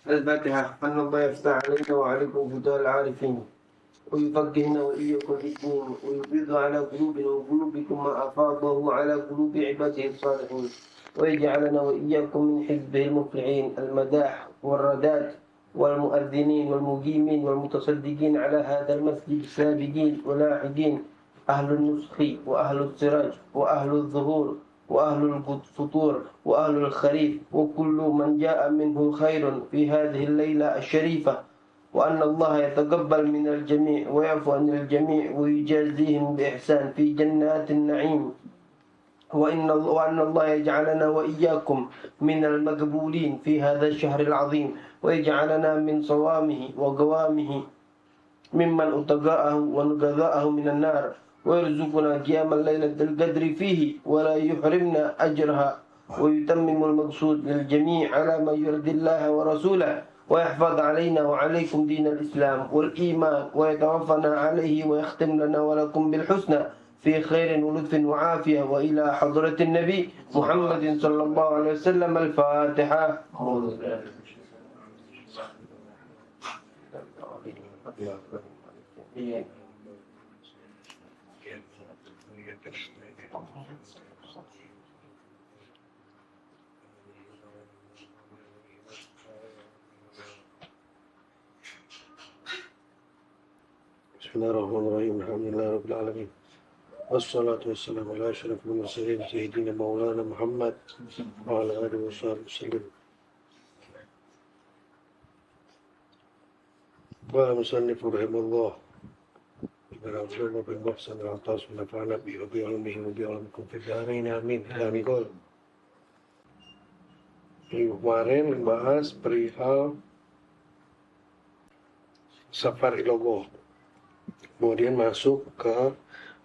الفاتحة. أن الله يفتح علينا وعليكم فتوى العارفين ويفقهنا وإياكم في الدين ويفيض على قلوبنا وقلوبكم ما أفاضه على قلوب عباده الصالحين ويجعلنا وإياكم من حزبه المفلحين المداح والرداد والمؤذنين والمقيمين والمتصدقين على هذا المسجد السابقين ولاحقين أهل النسخ وأهل السراج وأهل الظهور وأهل الفطور وأهل الخريف وكل من جاء منه خير في هذه الليلة الشريفة، وأن الله يتقبل من الجميع ويعفو عن الجميع ويجازيهم بإحسان في جنات النعيم، وأن الله يجعلنا وإياكم من المقبولين في هذا الشهر العظيم، ويجعلنا من صوامه وقوامه ممن أتقاءه ونقذاءه من النار، ويرزقنا قيام الليلة القدر فيه ولا يحرمنا أجرها، ويتمم المقصود للجميع على ما يرضي الله ورسوله، ويحفظ علينا وعليكم دين الإسلام والإيمان، ويتوفنا عليه ويختم لنا ولكم بالحسنى في خير ولطف وعافية، وإلى حضرة النبي محمد صلى الله عليه وسلم. الفاتحة. Bismillahirrahmanirrahim. Alhamdulillahirabbil alamin. Wassalatu wassalamu ala asyrafil mursalin sayyidina maulana Muhammad wa ala alihi wasallam. Qala musannif rahimahullah Ibn bin Muhsan al-Atas bin Nafa'ana bi ilmihi wa bi ilmikum fid dharain amin. Dan qol kemarin membahas perihal safar ilallah, kemudian masuk ke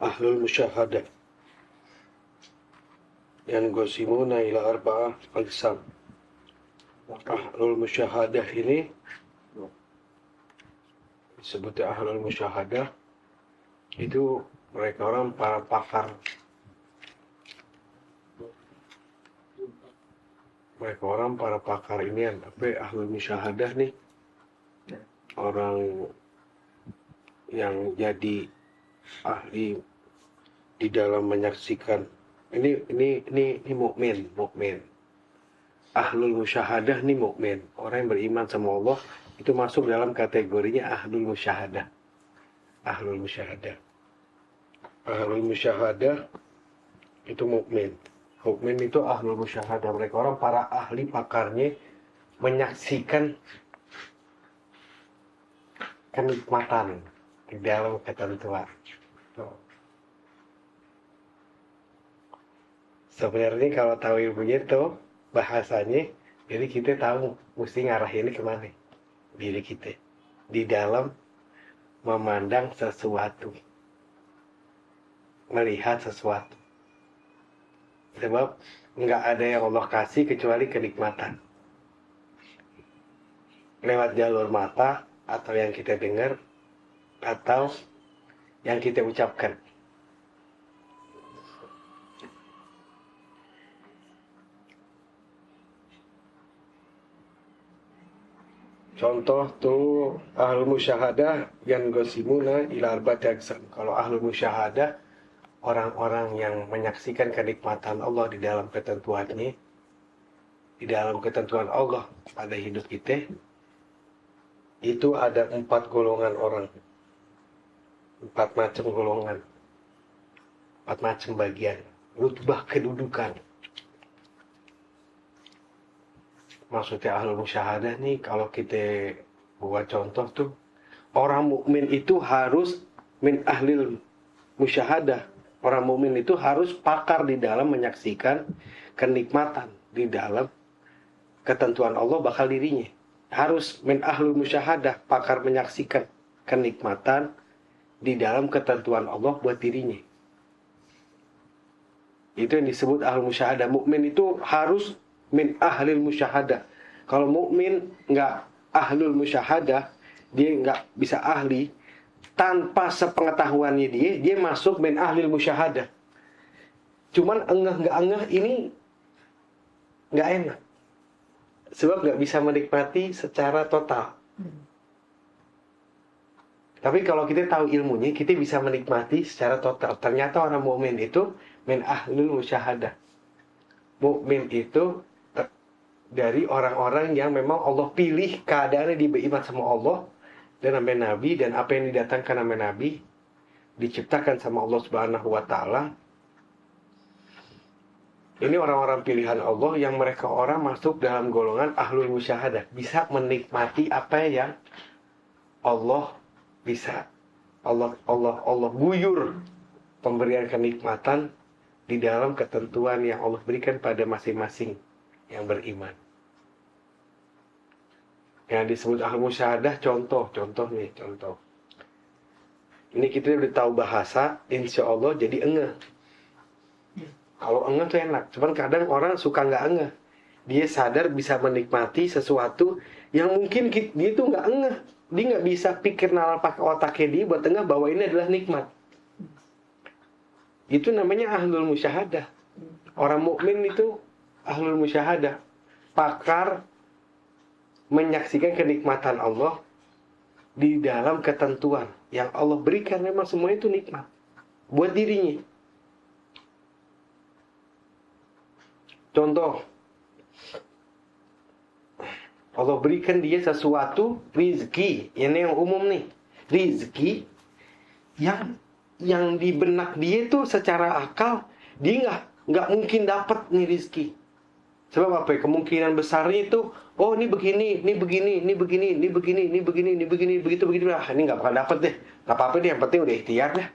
ahlul musyahadah yang gosimuna ila arba'ah aqsam. Ahlul musyahadah ini disebut ahlul musyahadah, itu mereka orang para pakar, ini apa ahlul musyahadah nih, orang yang jadi ahli di dalam menyaksikan. Ini mukmin. Ahlul musyahadah nih mukmin, orang yang beriman sama Allah, itu masuk dalam kategorinya ahlul musyahadah. Ahlul musyahadah itu mukmin. Mukmin itu ahlul musyahadah, mereka orang para ahli pakarnya menyaksikan kenikmatan di dalam ketentuan. Sebenarnya kalau tahu ilmunya itu bahasanya, jadi kita tahu mesti ngarahinnya kemana diri kita di dalam memandang sesuatu, melihat sesuatu. Sebab nggak ada yang Allah kasih kecuali kenikmatan lewat jalur mata, atau yang kita dengar, atau yang kita ucapkan. Contoh tuh ahlul musyahadah yang gosimuna ila arba'ati aqsam. Kalau ahlul musyahadah, orang-orang yang menyaksikan kenikmatan Allah di dalam ketentuannya, di dalam ketentuan Allah pada hidup kita, itu ada 4 golongan orang, 4 macam golongan, 4 macam bagian, rutbah kedudukan. Maksudnya ahlul musyahadah nih, kalau kita buat contoh tuh, orang mukmin itu harus min ahlil musyahadah. Orang mukmin itu harus pakar di dalam menyaksikan kenikmatan di dalam ketentuan Allah bakal dirinya. Harus min ahlul musyahadah, pakar menyaksikan kenikmatan di dalam ketentuan Allah buat dirinya. Itu yang disebut ahlul musyahadah. Mukmin itu harus min ahlil musyahadah. Kalau mukmin nggak ahlul musyahadah, dia nggak bisa ahli, tanpa sepengetahuannya dia masuk min ahlil musyahadah. Cuman engah nggak engah ini nggak enak. Sebab nggak bisa menikmati secara total. Tapi kalau kita tahu ilmunya, kita bisa menikmati secara total. Ternyata orang mukmin itu min ahlul musyahadah. Mukmin itu dari orang-orang yang memang Allah pilih keadaannya dia beriman sama Allah dan sama Nabi, dan apa yang didatangkan sama Nabi diciptakan sama Allah Subhanahu wa taala. Ini orang-orang pilihan Allah yang mereka orang masuk dalam golongan ahlul musyahadah, bisa menikmati apa yang Allah bisa. Allah guyur pemberian kenikmatan di dalam ketentuan yang Allah berikan pada masing-masing yang beriman. Yang disebut ahlul musyahadah, contoh. Ini kita udah tahu bahasa, insya Allah jadi engeh. Kalau engeh tuh enak, cuman kadang orang suka nggak engeh. Dia sadar bisa menikmati sesuatu yang mungkin dia tuh nggak engeh. Dia nggak bisa pikir nalar pakai otaknya dia buat engeh bahwa ini adalah nikmat. Itu namanya ahlul musyahadah. Orang mukmin itu ahlul musyahadah, pakar menyaksikan kenikmatan Allah di dalam ketentuan yang Allah berikan. Memang semua itu nikmat buat dirinya. Contoh, Allah berikan dia sesuatu rizki, ini yang umum nih, rizki yang di benak dia tuh secara akal dia nggak mungkin dapat nih rizki. Sebab apa? Kemungkinan besarnya itu, oh ini begini, begitu. Ini nggak bakal dapat deh. Nggak apa-apa deh, yang penting udah ikhtiar deh.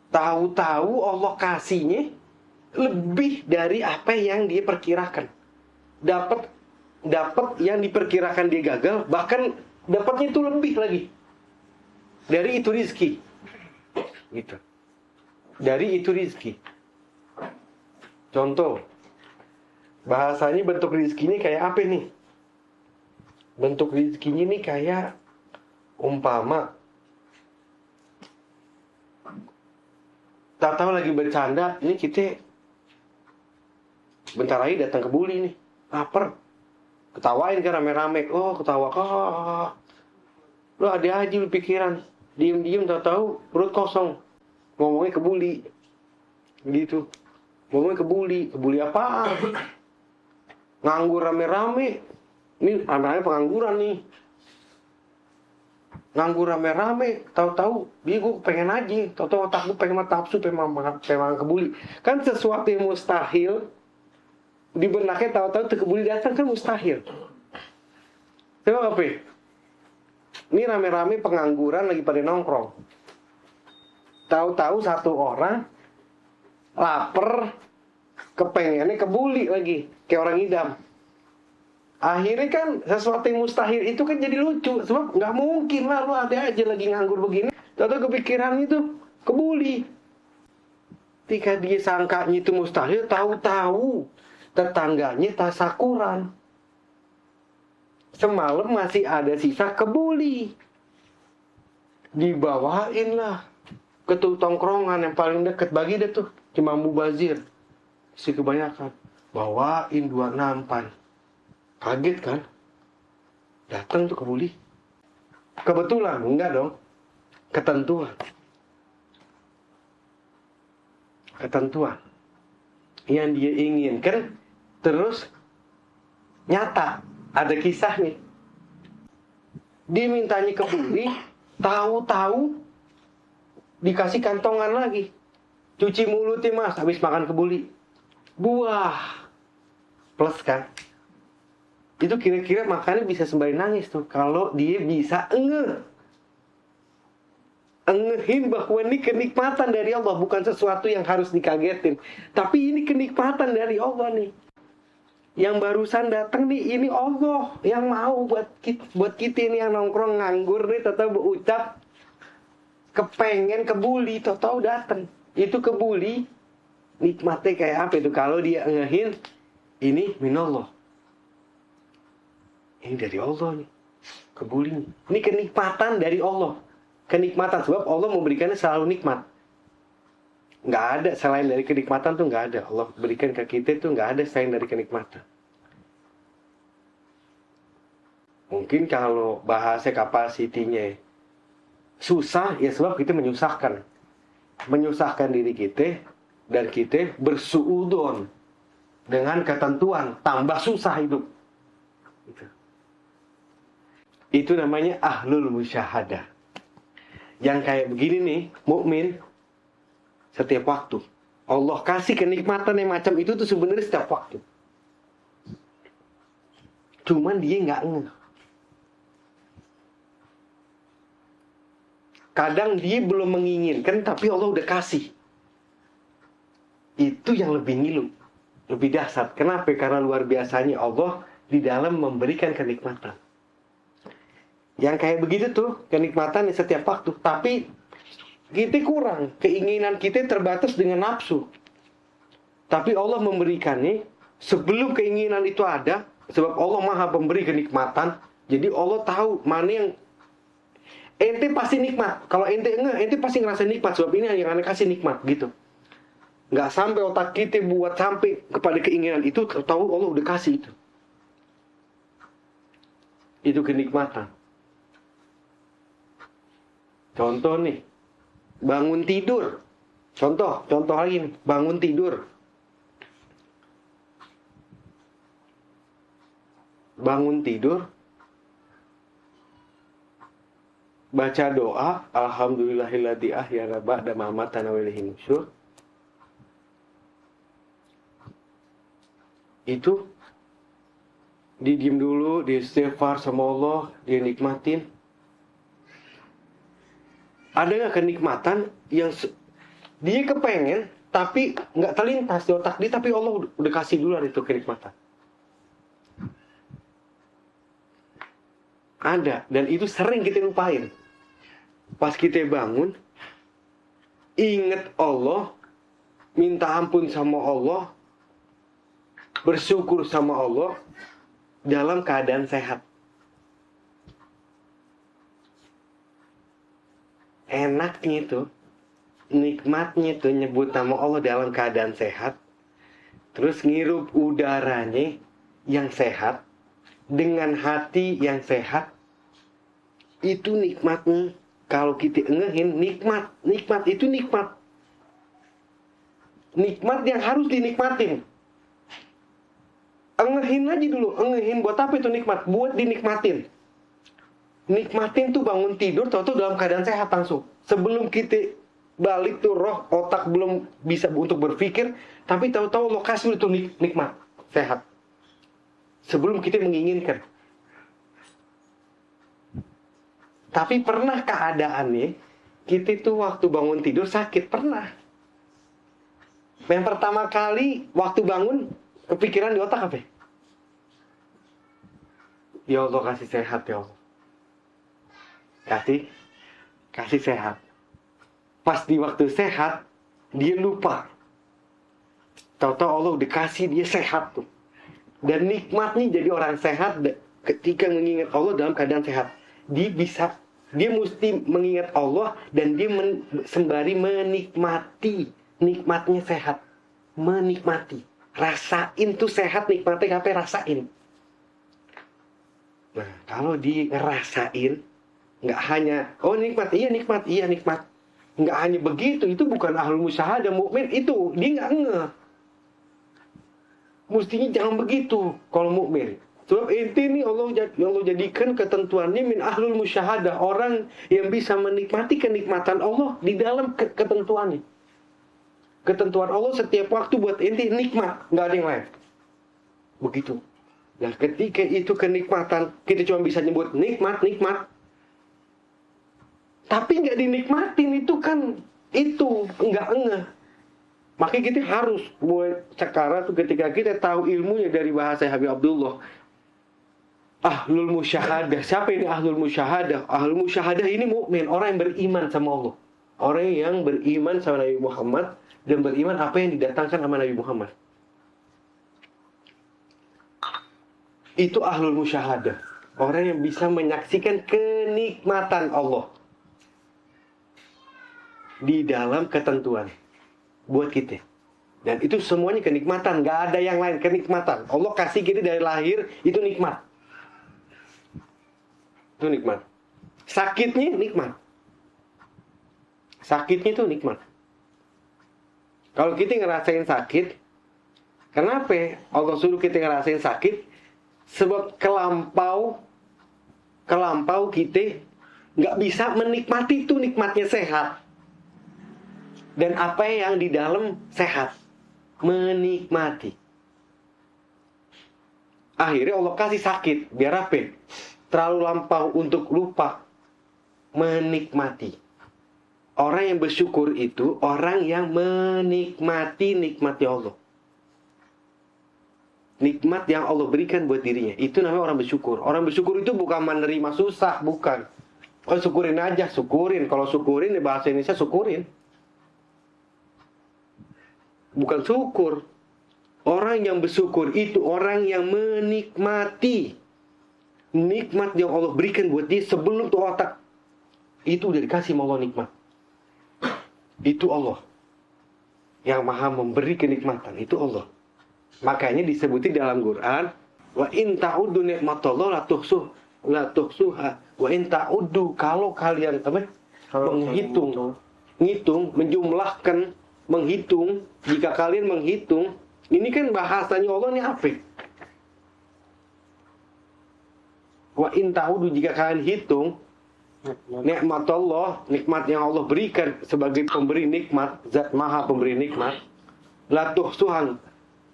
Tahu-tahu Allah kasihnya lebih dari apa yang dia perkirakan. Dapat yang diperkirakan dia gagal, bahkan dapatnya itu lebih lagi dari itu rizki. Gitu. Dari itu rizki. Contoh, bahasanya bentuk rizkinya kayak apa nih? Bentuk rizkinya nih kayak umpama, tak tahu lagi bercanda, ini kita bentar lagi datang ke Buli nih, lapar, ketawain kan rame-rame, ketawa kok, lo ada aja lu pikiran, diem-diem tahu-tahu perut kosong, ngomongnya ke Buli, gitu, ngomongnya ke Buli apaan? Nganggur rame-rame, ini rame-rame pengangguran nih, nganggur rame-rame, tahu-tahu dia gue pengen aja, tahu-tahu otak gue pengen matapsu, pengen ke Buli, kan sesuatu yang mustahil di benaknya tahu-tahu kebuli datang kan mustahil. Coba apa? Ini rame-rame pengangguran lagi pada nongkrong. Tahu-tahu satu orang lapar, kepengennya kebuli lagi, kayak orang idam. Akhirnya kan sesuatu yang mustahil itu kan jadi lucu. Sebab nggak mungkin lah lu ada aja lagi nganggur begini, tahu-tahu kepikiran itu kebuli. Ketika dia sangkanya itu mustahil, tahu-tahu tetangganya tasakuran. Semalam masih ada sisa kebuli. Dibawain lah ke tongkrongan yang paling dekat bagi dia tuh, cuma mubazir. Si kebanyakan. Bawain 2 nampan. Kaget kan? Datang tuh kebuli. Kebetulan, enggak dong. Ketentuan. Yang dia inginkan terus nyata, ada kisahnya. Dia mintanya kebuli, tahu-tahu dikasih kantongan lagi. Cuci mulutnya mas, habis makan kebuli. Buah. Plus kan. Itu kira-kira makannya bisa sembari nangis tuh. Kalau dia bisa engehin bahwa ini kenikmatan dari Allah, bukan sesuatu yang harus dikagetin. Tapi ini kenikmatan dari Allah nih. Yang barusan datang nih, ini Allah yang mau buat kita ini yang nongkrong nganggur nih, tahu berucap kepengen kebuli, tahu datang. Itu kebuli, nikmatnya kayak apa itu? Kalau dia engehin, ini minallah. Ini dari Allah nih, kebuli. Ini kenikmatan dari Allah. Kenikmatan, sebab Allah memberikannya selalu nikmat. Nggak ada selain dari kenikmatan tuh nggak ada. Allah berikan ke kita tuh nggak ada selain dari kenikmatan. Mungkin kalau bahasa kapasitinya susah, ya sebab kita menyusahkan. Menyusahkan diri kita, dan kita bersuudon dengan ketentuan, tambah susah hidup. Itu namanya ahlul musyahadah. Yang kayak begini nih, mukmin setiap waktu. Allah kasih kenikmatan yang macam itu tuh sebenarnya setiap waktu. Cuman dia nggak ngeh. Kadang dia belum menginginkan, tapi Allah udah kasih. Itu yang lebih ngilu, lebih dahsyat. Kenapa? Karena luar biasanya Allah di dalam memberikan kenikmatan. Yang kayak begitu tuh, kenikmatan di setiap waktu. Tapi kita kurang, keinginan kita terbatas dengan nafsu. Tapi Allah memberikannya sebelum keinginan itu ada, sebab Allah Maha Pemberi kenikmatan. Jadi Allah tahu mana yang ente pasti nikmat. Kalau ente enggak, ente pasti ngerasa nikmat. Sebab ini yang ane kasih nikmat gitu. Nggak sampai otak kita buat sampai kepada keinginan itu, tahu Allah udah kasih itu. Itu kenikmatan. Contoh nih, bangun tidur. Contoh lagi nih, bangun tidur. Bangun tidur, baca doa, alhamdulillahilladzi ahyana ba'da ma amatana wa ilaihin nusyur. Itu didiem dulu, dia istighfar sama Allah, dia nikmatin. Ada nggak kenikmatan yang dia kepengen tapi nggak terlintas di otak dia, tapi Allah udah kasih duluan itu kenikmatan. Ada, dan itu sering kita lupain. Pas kita bangun, ingat Allah, minta ampun sama Allah, bersyukur sama Allah dalam keadaan sehat. Enaknya itu, nikmatnya itu nyebut nama Allah dalam keadaan sehat, terus ngirup udaranya yang sehat dengan hati yang sehat. Itu nikmatnya. Kalau kita engehin, nikmat itu nikmat. Nikmat yang harus dinikmatin. Engehin aja dulu, engehin buat apa itu nikmat? Buat dinikmatin. Nikmatin tuh bangun tidur, tahu-tahu dalam keadaan sehat langsung. Sebelum kita balik tuh roh, otak belum bisa untuk berpikir, tapi tahu-tahu lokasi itu nikmat, sehat. Sebelum kita menginginkan. Tapi pernah keadaannya, kita tuh waktu bangun tidur sakit, pernah. Yang pertama kali waktu bangun, kepikiran di otak apa? Ya Allah kasih sehat ya Allah. Kasih sehat. Pas di waktu sehat, dia lupa. Tahu-tahu Allah udah kasih dia sehat tuh. Dan nikmatnya jadi orang sehat ketika mengingat Allah dalam keadaan sehat. Dia mesti mengingat Allah dan dia sembari menikmati nikmatnya sehat. Menikmati. Rasain tuh sehat, nikmatnya apa rasain. Nah, kalau dia ngerasain, nggak hanya, oh nikmat, iya nikmat. Nggak hanya begitu, itu bukan ahlul musyahadah, mukmin itu, dia nggak ngeh. Mestinya jangan begitu kalau mukmin. Sebab inti ini Allah jadikan ketentuannya min ahlul musyahadah, orang yang bisa menikmati kenikmatan Allah di dalam ketentuannya. Ketentuan Allah setiap waktu buat inti nikmat, nggak ada yang lain. Begitu. Nah, ketika itu kenikmatan, kita cuma bisa nyebut nikmat. Tapi nggak dinikmatin, itu kan itu nggak ngeh. Makanya kita harus buat sekarang tuh ketika kita tahu ilmunya dari bahasa Habib Abdullah. Ahlul musyahadah. Siapa ini ahlul musyahadah? Ahlul musyahadah ini mukmin, orang yang beriman sama Allah. Orang yang beriman sama Nabi Muhammad dan beriman apa yang didatangkan sama Nabi Muhammad. Itu ahlul musyahadah. Orang yang bisa menyaksikan kenikmatan Allah di dalam ketentuan buat kita. Dan itu semuanya kenikmatan, gak ada yang lain, kenikmatan. Allah kasih kita dari lahir, itu nikmat. Itu nikmat. Sakitnya nikmat. Sakitnya itu nikmat. Kalau kita ngerasain sakit, kenapa Allah suruh kita ngerasain sakit? Sebab kelampau kita nggak bisa menikmati itu nikmatnya sehat. Dan apa yang di dalam sehat. Menikmati. Akhirnya Allah kasih sakit. Biar apa? Terlalu lampau untuk lupa. Menikmati. Orang yang bersyukur itu orang yang menikmati nikmatnya Allah. Nikmat yang Allah berikan buat dirinya. Itu namanya orang bersyukur. Orang bersyukur itu bukan menerima susah. Bukan. Oh, syukurin aja. Syukurin. Kalau syukurin, di bahasa Indonesia syukurin. Bukan syukur. Orang yang bersyukur itu orang yang menikmati nikmat yang Allah berikan buat dia sebelum tuh otak itu udah dikasih sama Allah nikmat. Itu Allah yang maha memberi kenikmatan. Itu Allah. Makanya disebutin dalam Quran, wa in ta'uddu ni'matallahi la tuhsuha. Wa in ta'uddu, kalau kalian menjumlahkan, menghitung, jika kalian menghitung. Ini kan bahasanya Allah ini apa? Wa in ta'udu, jika kalian hitung nikmat Allah, nikmat yang Allah berikan sebagai pemberi nikmat, zat maha pemberi nikmat, la tuhsuhan,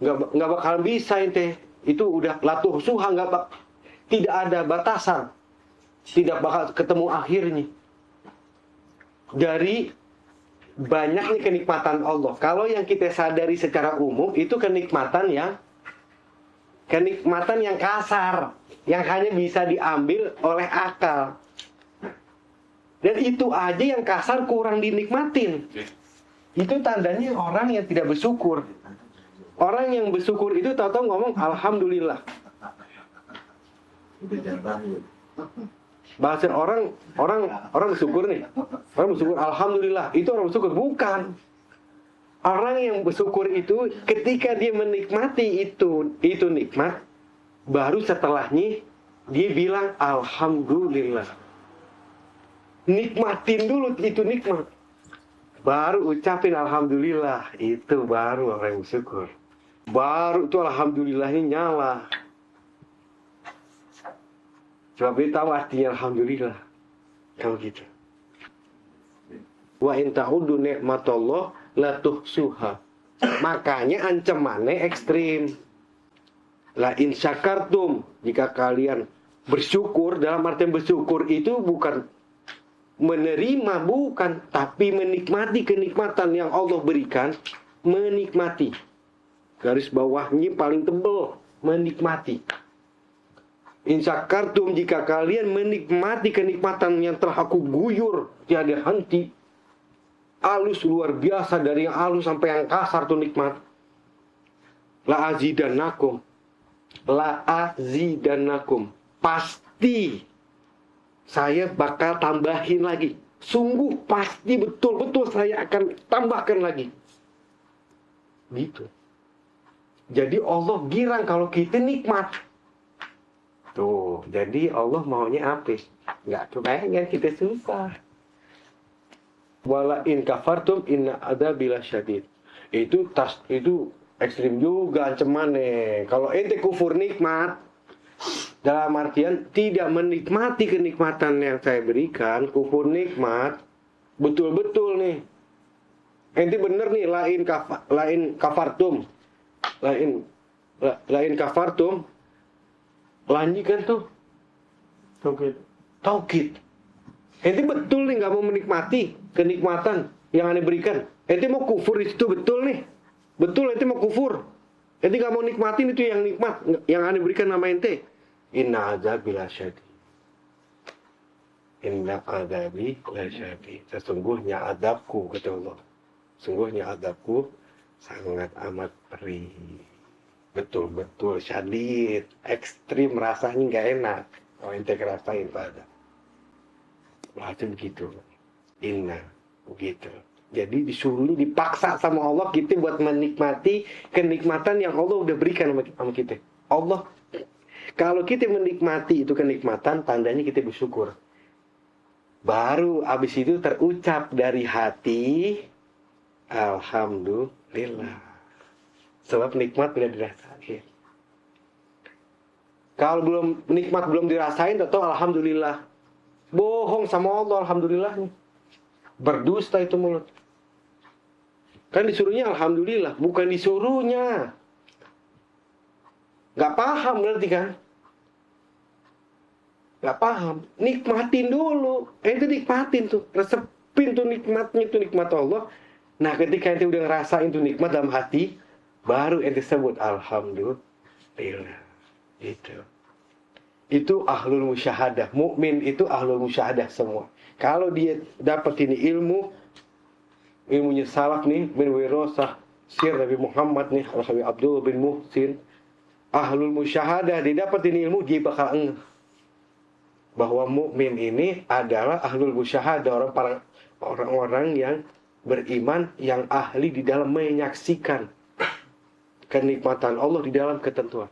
enggak bakal bisa ente. Itu udah la tuhsuhan, tidak ada batasan. Tidak bakal ketemu akhirnya. Dari banyaknya kenikmatan Allah. Kalau yang kita sadari secara umum itu kenikmatan yang kasar, yang hanya bisa diambil oleh akal. Dan itu aja yang kasar kurang dinikmatin. Itu tandanya orang yang tidak bersyukur. Orang yang bersyukur itu tahu-tahu ngomong alhamdulillah. Bahasa orang bersyukur nih. Orang bersyukur alhamdulillah. Itu orang bersyukur. Bukan. Orang yang bersyukur itu ketika dia menikmati itu nikmat, baru setelahnya dia bilang alhamdulillah. Nikmatin dulu itu nikmat. Baru ucapin alhamdulillah. Itu baru orang yang bersyukur. Baru itu alhamdulillahnya nyala. Sebab dia tahu artinya alhamdulillah. Kalau gitu. Wa in ta'uddu ni'matallah la tuhsuha. Makanya ancamannya ekstrim. La in syakartum, jika kalian bersyukur, dalam artian bersyukur itu bukan menerima, bukan, tapi menikmati kenikmatan yang Allah berikan. Menikmati. Garis bawahnya paling tebal, menikmati. In syakartum, jika kalian menikmati kenikmatan yang telah aku guyur tiada henti, halus luar biasa, dari yang halus sampai yang kasar tuh nikmat. La azidannakum, pasti saya bakal tambahin lagi. Sungguh pasti, betul-betul saya akan tambahkan lagi. Gitu. Jadi Allah girang kalau kita nikmat. Tuh, jadi Allah maunya apa? Nggak kepengen kita susah. Wala in kafartum inna adzabi lasyadid. Itu ekstrim juga ancamannya. Kalau ente kufur nikmat, dalam artian tidak menikmati kenikmatan yang saya berikan, kufur nikmat, betul-betul nih. Ente bener nih, lain kafartum. Lain kafartum. Lanjutkan tuh Taukid. Ente betul nih gak mau menikmati kenikmatan yang ane berikan. Ente mau kufur di situ, betul nih. Betul ente mau kufur. Ente gak mau nikmatin itu yang nikmat yang ane berikan nama ente. Inna adzabi lasyadid. Inna adzabi lasyadid. Sesungguhnya adabku, kata Allah. Sesungguhnya adabku sangat amat perih. Betul-betul syadid, ekstrim, rasanya nggak enak. Kalau ente ngerasain pada. Bahasa begitu. Inna, begitu. Jadi disuruh, dipaksa sama Allah kita buat menikmati kenikmatan yang Allah udah berikan sama kita. Allah, Kalau kita menikmati itu kenikmatan, tandanya kita bersyukur. Baru abis itu terucap dari hati, alhamdulillah. Sebab nikmat sudah dirasain. Kalau nikmat belum dirasain, atau alhamdulillah. Bohong sama Allah, alhamdulillah. Berdusta itu mulut. Kan disuruhnya alhamdulillah, bukan disuruhnya. Gak paham berarti kan? Gak paham. Nikmatin dulu. Itu nikmatin tuh. Resepin tuh nikmatnya, itu nikmat Allah. Nah ketika ente udah ngerasain tuh nikmat dalam hati, baru ente sebut alhamdulillah. Itu ahlul musyahadah. Mukmin itu ahlul musyahadah semua. Kalau dia dapat ini ilmunya salaf nih, bin wirasah sir Nabi Muhammad nih, Nabi Abdul bin Muhsin, ahlul musyahadah, dia dapat ini ilmu, dia bakal ngeh bahwa mukmin ini adalah ahlul musyahadah, orang-orang yang beriman, yang ahli di dalam menyaksikan kenikmatan Allah di dalam ketentuan.